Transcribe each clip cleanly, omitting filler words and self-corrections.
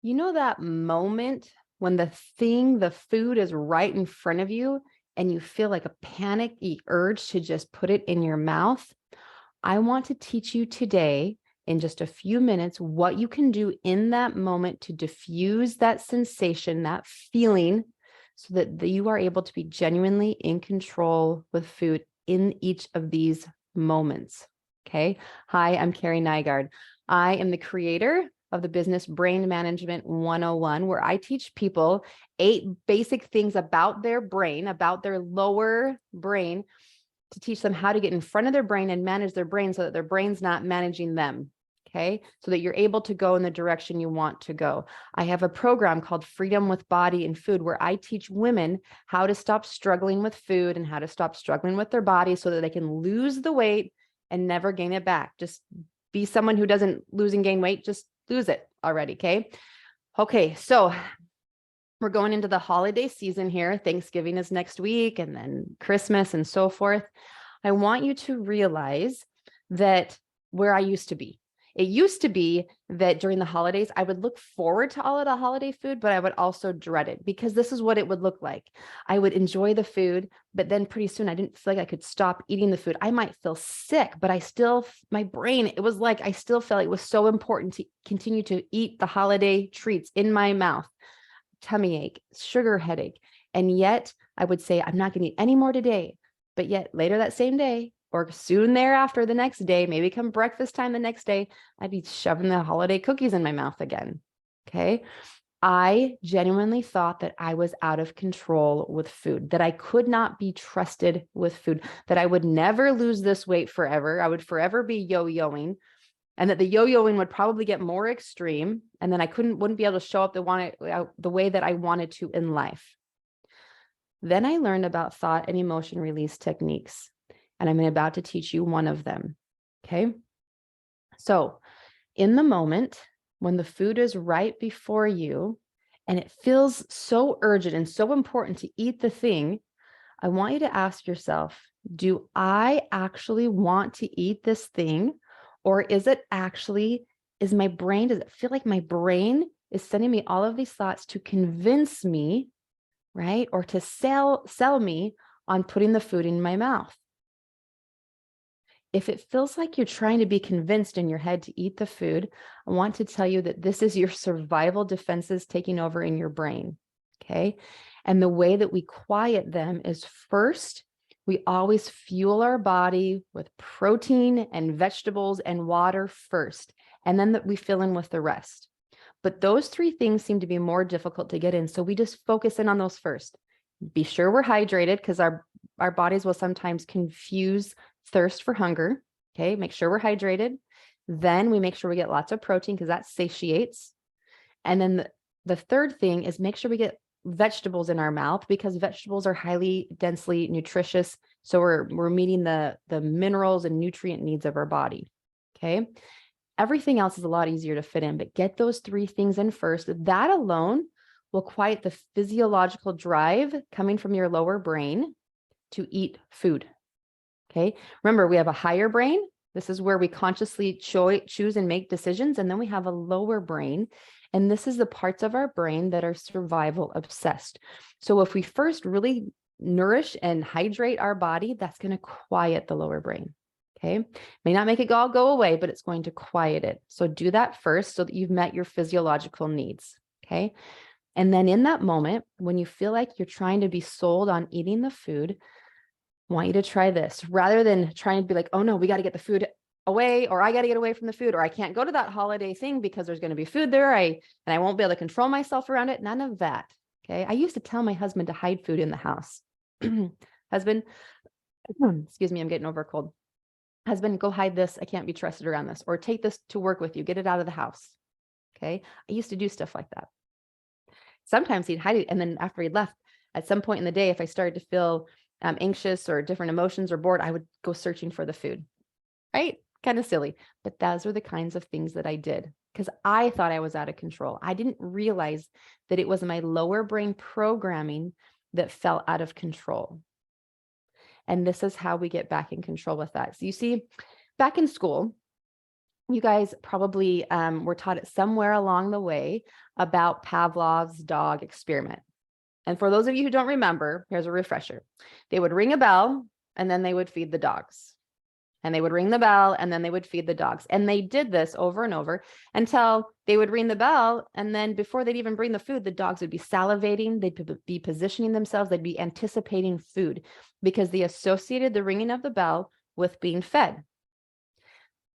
You know that moment when the food is right in front of you and you feel like a panicky urge to just put it in your mouth? I want to teach you today in just a few minutes what you can do in that moment to diffuse that sensation, that feeling, so that you are able to be genuinely in control with food in each of these moments. Okay. Hi, I'm Carrie Nygaard. I am the creator of the Business Brain Management 101, where I teach people 8 basic things about their brain, about their lower brain, to teach them how to get in front of their brain and manage their brain so that their brain's not managing them. Okay. So that you're able to go in the direction you want to go. I have a program called Freedom with Body and Food, where I teach women how to stop struggling with food and how to stop struggling with their body so that they can lose the weight and never gain it back. Just be someone who doesn't lose and gain weight, just lose it already. Okay. Okay. So we're going into the holiday season here. Thanksgiving is next week, and then Christmas and so forth. I want you to realize that where I used to be. It used to be that during the holidays, I would look forward to all of the holiday food, but I would also dread it, because this is what it would look like. I would enjoy the food, but then pretty soon I didn't feel like I could stop eating the food. I might feel sick, but my brain, it was like I still felt it was so important to continue to eat the holiday treats in my mouth. Tummy ache, sugar headache. And yet I would say, I'm not going to eat any more today. But yet later that same day, or soon thereafter, the next day, maybe come breakfast time the next day, I'd be shoving the holiday cookies in my mouth again. Okay. I genuinely thought that I was out of control with food, that I could not be trusted with food, that I would never lose this weight forever. I would forever be yo-yoing, and that the yo-yoing would probably get more extreme, and then I wouldn't be able to show up the way that I wanted to in life. Then I learned about thought and emotion release techniques, and I'm about to teach you one of them. Okay. So in the moment when the food is right before you and it feels so urgent and so important to eat the thing, I want you to ask yourself, do I actually want to eat this thing? Or does it feel like my brain is sending me all of these thoughts to convince me, right? Or to sell me on putting the food in my mouth? If it feels like you're trying to be convinced in your head to eat the food, I want to tell you that this is your survival defenses taking over in your brain. Okay. And the way that we quiet them is, first, we always fuel our body with protein and vegetables and water first, and then we fill in with the rest. But those 3 things seem to be more difficult to get in. So we just focus in on those first. Be sure we're hydrated, because our bodies will sometimes confuse thirst for hunger. Okay. Make sure we're hydrated. Then we make sure we get lots of protein, because that satiates. And then the third thing is make sure we get vegetables in our mouth, because vegetables are highly densely nutritious. So we're meeting the minerals and nutrient needs of our body. Okay. Everything else is a lot easier to fit in, but get those 3 things in first. That alone will quiet the physiological drive coming from your lower brain to eat food. Okay. Remember, we have a higher brain. This is where we consciously choose and make decisions. And then we have a lower brain. And this is the parts of our brain that are survival obsessed. So if we first really nourish and hydrate our body, that's going to quiet the lower brain. Okay. May not make it all go away, but it's going to quiet it. So do that first so that you've met your physiological needs. Okay. And then in that moment, when you feel like you're trying to be sold on eating the food, I want you to try this. Rather than trying to be like, oh no, we got to get the food away, or I got to get away from the food, or I can't go to that holiday thing because there's going to be food there. And I won't be able to control myself around it. None of that. Okay. I used to tell my husband to hide food in the house. Husband, excuse me, I'm getting over a cold. Husband, go hide this. I can't be trusted around this. Or take this to work with you. Get it out of the house. Okay. I used to do stuff like that. Sometimes he'd hide it. And then after he'd left, at some point in the day, if I started to feel anxious or different emotions or bored, I would go searching for the food, right? Kind of silly, but those were the kinds of things that I did because I thought I was out of control. I didn't realize that it was my lower brain programming that fell out of control. And this is how we get back in control with that. So you see, back in school, You guys probably were taught it somewhere along the way about Pavlov's dog experiment. And for those of you who don't remember, here's a refresher. They would ring a bell and then they would feed the dogs. And they would ring the bell and then they would feed the dogs. And they did this over and over until they would ring the bell. And then before they'd even bring the food, the dogs would be salivating. They'd be positioning themselves. They'd be anticipating food because they associated the ringing of the bell with being fed.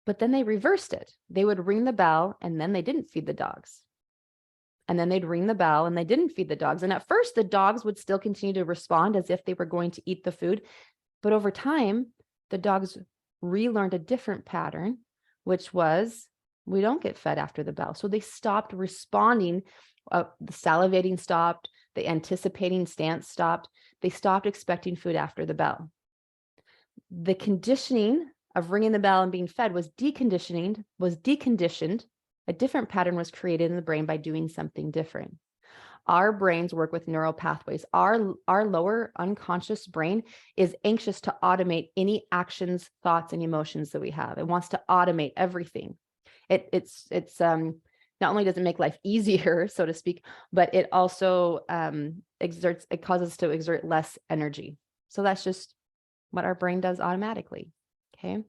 But then they reversed it. They would ring the bell and then they didn't feed the dogs. And then they'd ring the bell and they didn't feed the dogs. And at first, the dogs would still continue to respond as if they were going to eat the food. But over time, the dogs relearned a different pattern, which was we don't get fed after the bell. So they stopped responding. The salivating stopped. The anticipating stance stopped. They stopped expecting food after the bell. The conditioning of ringing the bell and being fed was deconditioned. A different pattern was created in the brain by doing something different. Our brains work with neural pathways. Our lower unconscious brain is anxious to automate any actions, thoughts, and emotions that we have. It wants to automate everything. It's not only does it make life easier, so to speak, but it also causes us to exert less energy. So that's just what our brain does automatically. Okay.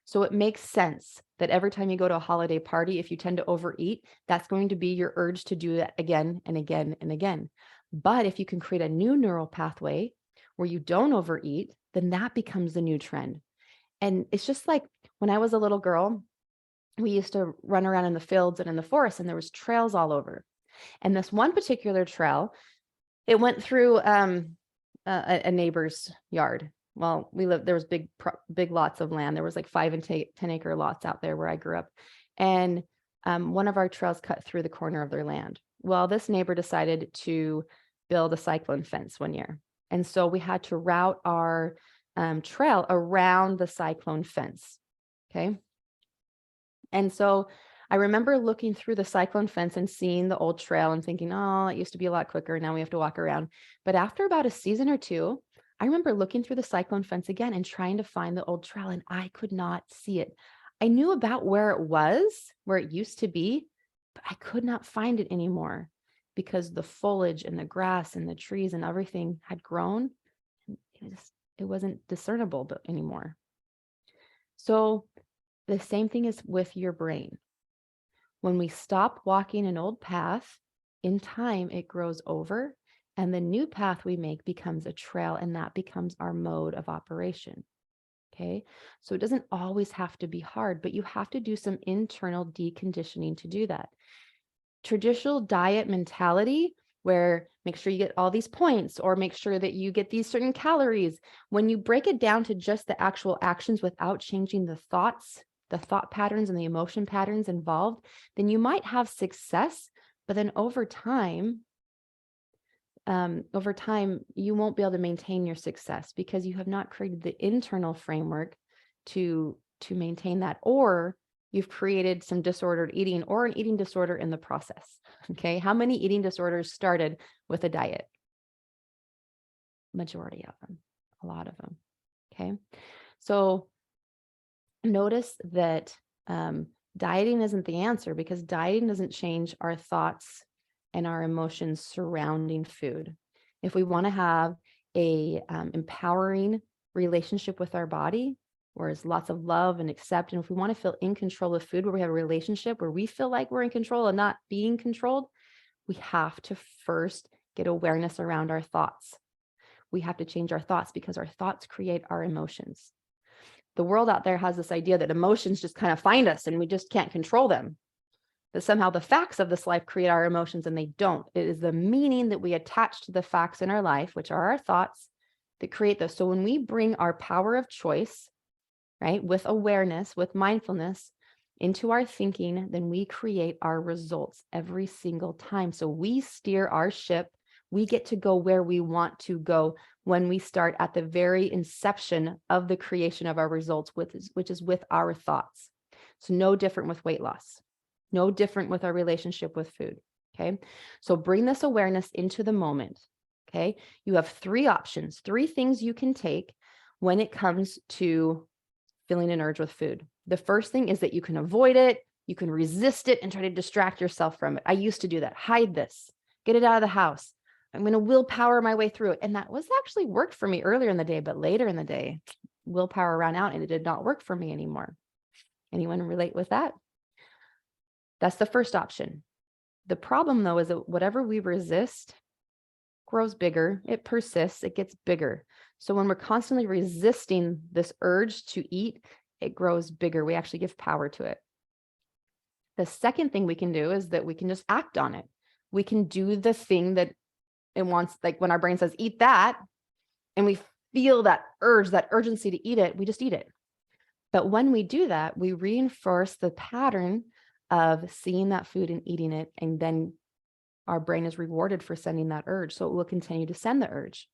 So it makes sense that every time you go to a holiday party, if you tend to overeat, that's going to be your urge to do that again and again and again. But if you can create a new neural pathway where you don't overeat, then that becomes the new trend. And it's just like when I was a little girl, we used to run around in the fields and in the forest, and there was trails all over. And this one particular trail, it went through a neighbor's yard. Well, there was big lots of land. There was like 5 and 10 acre lots out there where I grew up. And one of our trails cut through the corner of their land. Well, this neighbor decided to build a cyclone fence one year. And so we had to route our trail around the cyclone fence. Okay. And so I remember looking through the cyclone fence and seeing the old trail and thinking, oh, it used to be a lot quicker. Now we have to walk around. But after about a season or two, I remember looking through the cyclone fence again and trying to find the old trail, and I could not see it. I knew about where it was, where it used to be, but I could not find it anymore because the foliage and the grass and the trees and everything had grown. It wasn't discernible anymore. So the same thing is with your brain. When we stop walking an old path, in time, it grows over. And the new path we make becomes a trail, and that becomes our mode of operation. Okay. So it doesn't always have to be hard, but you have to do some internal deconditioning to do that. Traditional diet mentality, where make sure you get all these points or make sure that you get these certain calories. When you break it down to just the actual actions without changing the thoughts, the thought patterns and the emotion patterns involved, then you might have success, but then over time, you won't be able to maintain your success because you have not created the internal framework to maintain that, or you've created some disordered eating or an eating disorder in the process. Okay. How many eating disorders started with a diet? Majority of them, a lot of them. Okay. So notice that dieting isn't the answer, because dieting doesn't change our thoughts and our emotions surrounding food. If we want to have a empowering relationship with our body, where there's lots of love and acceptance, if we want to feel in control of food, where we have a relationship where we feel like we're in control and not being controlled, we have to first get awareness around our thoughts. We have to change our thoughts because our thoughts create our emotions. The world out there has this idea that emotions just kind of find us and we just can't control them. That somehow the facts of this life create our emotions, and they don't. It is the meaning that we attach to the facts in our life, which are our thoughts, that create those. So when we bring our power of choice, right, with awareness, with mindfulness into our thinking, then we create our results every single time. So we steer our ship. We get to go where we want to go when we start at the very inception of the creation of our results, which is with our thoughts. So no different with weight loss. No different with our relationship with food. Okay. So bring this awareness into the moment. Okay. You have 3 options, 3 things you can take when it comes to feeling an urge with food. The first thing is that you can avoid it, you can resist it and try to distract yourself from it. I used to do that. Hide this, get it out of the house. I'm going to willpower my way through it. And that was actually worked for me earlier in the day, but later in the day, willpower ran out and it did not work for me anymore. Anyone relate with that? That's the first option. The problem, though, is that whatever we resist grows bigger, it persists, it gets bigger. So when we're constantly resisting this urge to eat, it grows bigger. We actually give power to it. The second thing we can do is that we can just act on it. We can do the thing that it wants, like when our brain says, eat that, and we feel that urge, that urgency to eat it, we just eat it. But when we do that, we reinforce the pattern of seeing that food and eating it, and then our brain is rewarded for sending that urge. So it will continue to send the urge.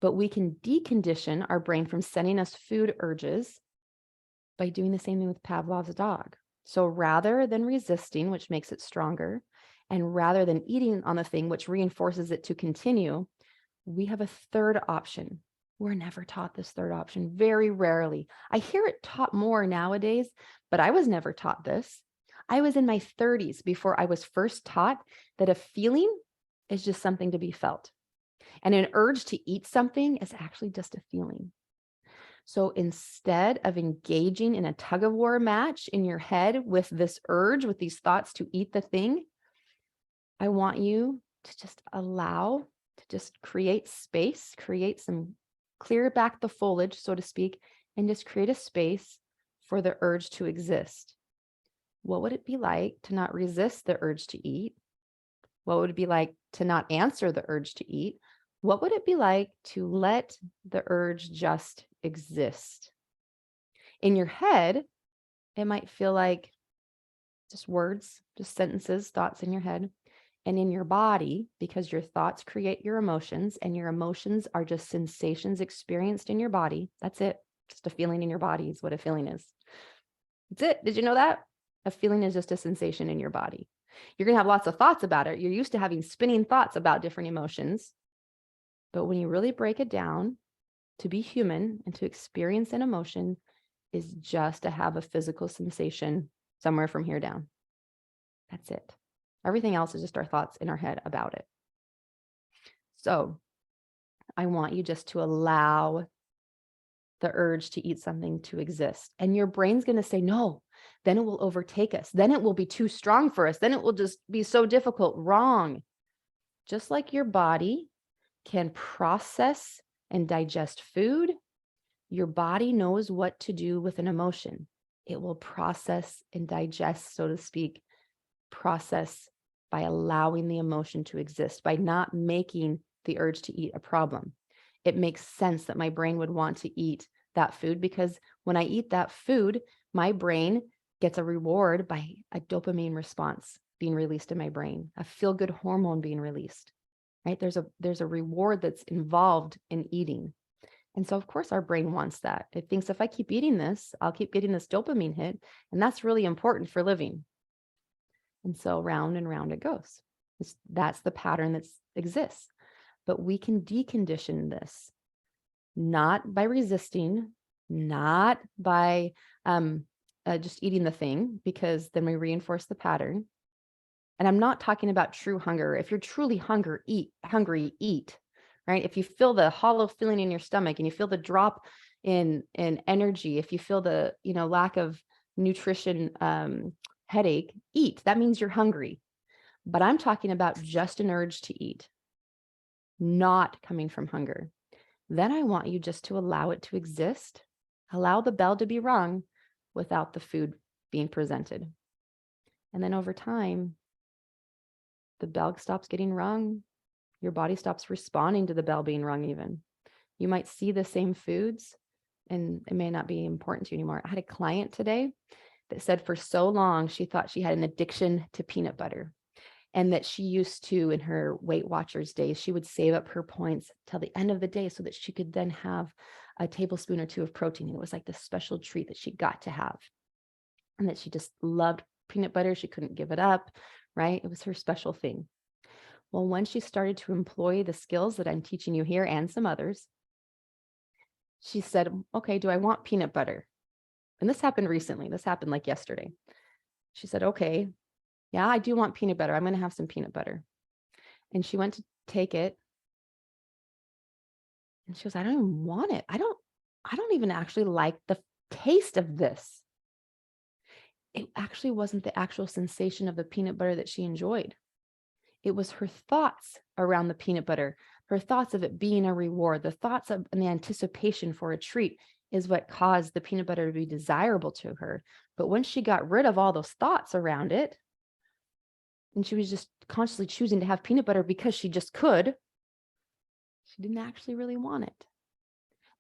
But we can decondition our brain from sending us food urges by doing the same thing with Pavlov's dog. So rather than resisting, which makes it stronger, and rather than eating on the thing, which reinforces it to continue, we have a third option. We're never taught this third option, very rarely. I hear it taught more nowadays, but I was never taught this. I was in my 30s before I was first taught that a feeling is just something to be felt. And an urge to eat something is actually just a feeling. So instead of engaging in a tug of war match in your head with this urge, with these thoughts to eat the thing, I want you to just allow, to just create space, create some, clear back the foliage, so to speak, and just create a space for the urge to exist. What would it be like to not resist the urge to eat? What would it be like to not answer the urge to eat? What would it be like to let the urge just exist? In your head, it might feel like just words, just sentences, thoughts in your head. And in your body, because your thoughts create your emotions, and your emotions are just sensations experienced in your body. That's it. Just a feeling in your body is what a feeling is. That's it. Did you know that? A feeling is just a sensation in your body. You're going to have lots of thoughts about it. You're used to having spinning thoughts about different emotions. But when you really break it down, to be human and to experience an emotion is just to have a physical sensation somewhere from here down. That's it. Everything else is just our thoughts in our head about it. So I want you just to allow the urge to eat something to exist. And your brain's going to say, no, then it will overtake us. Then it will be too strong for us. Then it will just be so difficult. Wrong. Just like your body can process and digest food, your body knows what to do with an emotion. It will process and digest, so to speak, process by allowing the emotion to exist, by not making the urge to eat a problem. It makes sense that my brain would want to eat that food because when I eat that food, my brain gets a reward by a dopamine response being released in my brain, a feel-good hormone being released, right? There's a reward that's involved in eating. And so, of course, our brain wants that. It thinks if I keep eating this, I'll keep getting this dopamine hit. And that's really important for living. And so round and round it goes. That's the pattern that exists. But we can decondition this, not by resisting, not by just eating the thing, because then we reinforce the pattern. And I'm not talking about true hunger. If you're truly hungry, eat, right? If you feel the hollow feeling in your stomach and you feel the drop in energy, if you feel the lack of nutrition, headache, eat. That means you're hungry. But I'm talking about just an urge to eat, not coming from hunger. Then I want you just to allow it to exist, allow the bell to be rung without the food being presented. And then over time, the bell stops getting rung. Your body stops responding to the bell being rung even. You might see the same foods and it may not be important to you anymore. I had a client today that said for so long, she thought she had an addiction to peanut butter. And that she used to, in her Weight Watchers days, she would save up her points till the end of the day so that she could then have a tablespoon or two of protein. And it was like this special treat that she got to have. And that she just loved peanut butter. She couldn't give it up, right? It was her special thing. Well, when she started to employ the skills that I'm teaching you here and some others, she said, okay, do I want peanut butter? And this happened recently. This happened like yesterday. She said, okay, yeah, I do want peanut butter. I'm going to have some peanut butter. And she went to take it. And she goes, I don't even want it. I don't even actually like the taste of this. It actually wasn't the actual sensation of the peanut butter that she enjoyed. It was her thoughts around the peanut butter, her thoughts of it being a reward, the thoughts of and the anticipation for a treat is what caused the peanut butter to be desirable to her. But when she got rid of all those thoughts around it, and she was just consciously choosing to have peanut butter because she just could, she didn't actually really want it.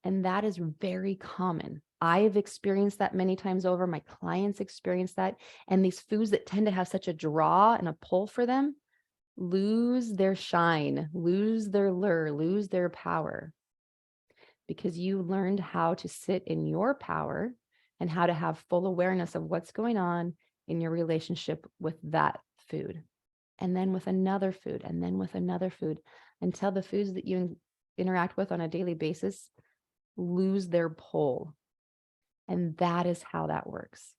And that is very common. I have experienced that many times over. My clients experience that. And these foods that tend to have such a draw and a pull for them lose their shine, lose their lure, lose their power, because you learned how to sit in your power and how to have full awareness of what's going on in your relationship with that food. And then with another food, and then with another food, until the foods that you interact with on a daily basis lose their pull. And that is how that works.